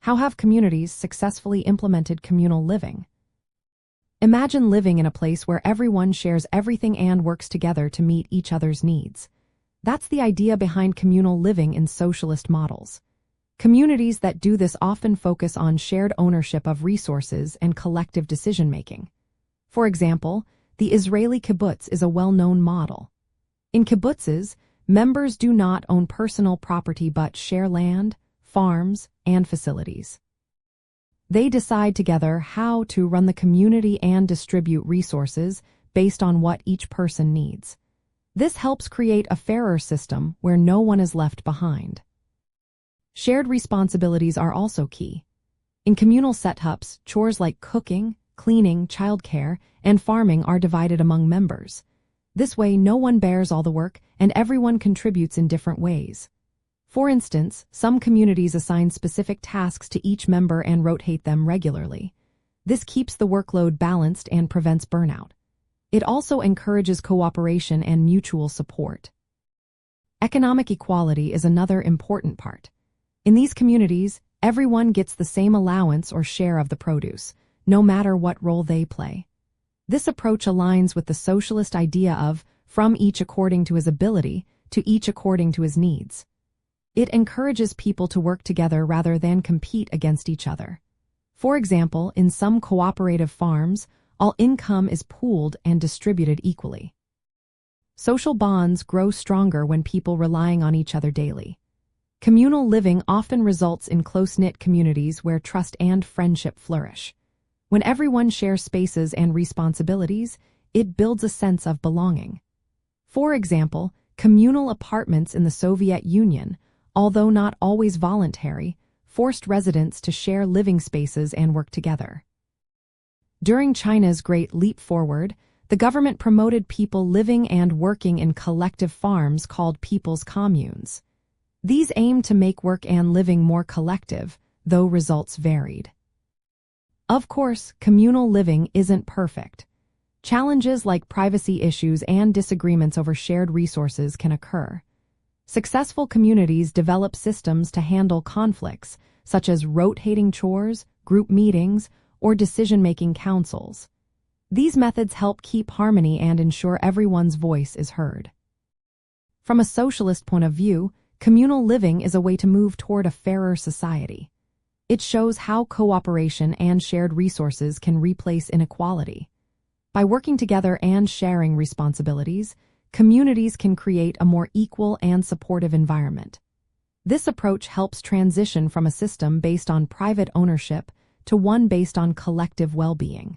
How have communities successfully implemented communal living? Imagine living in a place where everyone shares everything and works together to meet each other's needs. That's the idea behind communal living in socialist models. Communities that do this often focus on shared ownership of resources and collective decision-making. For example, the Israeli kibbutz is a well-known model. In kibbutzes, members do not own personal property but share land, farms, and facilities. They decide together how to run the community and distribute resources based on what each person needs. This helps create a fairer system where no one is left behind. Shared responsibilities are also key. In communal setups, chores like cooking, cleaning, childcare, and farming are divided among members. This way, no one bears all the work and everyone contributes in different ways. For instance, some communities assign specific tasks to each member and rotate them regularly. This keeps the workload balanced and prevents burnout. It also encourages cooperation and mutual support. Economic equality is another important part. In these communities, everyone gets the same allowance or share of the produce, no matter what role they play. This approach aligns with the socialist idea of from each according to his ability to each according to his needs. It encourages people to work together rather than compete against each other. For example, in some cooperative farms, all income is pooled and distributed equally. Social bonds grow stronger when people relying on each other daily. Communal living often results in close-knit communities where trust and friendship flourish. When everyone shares spaces and responsibilities, it builds a sense of belonging. For example, communal apartments in the Soviet Union, although not always voluntary, forced residents to share living spaces and work together. During China's Great Leap Forward, the government promoted people living and working in collective farms called people's communes. These aimed to make work and living more collective, though results varied. Of course, communal living isn't perfect. Challenges like privacy issues and disagreements over shared resources can occur. Successful communities develop systems to handle conflicts, such as rotating chores, group meetings, or decision-making councils. These methods help keep harmony and ensure everyone's voice is heard. From a socialist point of view, communal living is a way to move toward a fairer society. It shows how cooperation and shared resources can replace inequality. By working together and sharing responsibilities, communities can create a more equal and supportive environment. This approach helps transition from a system based on private ownership to one based on collective well-being.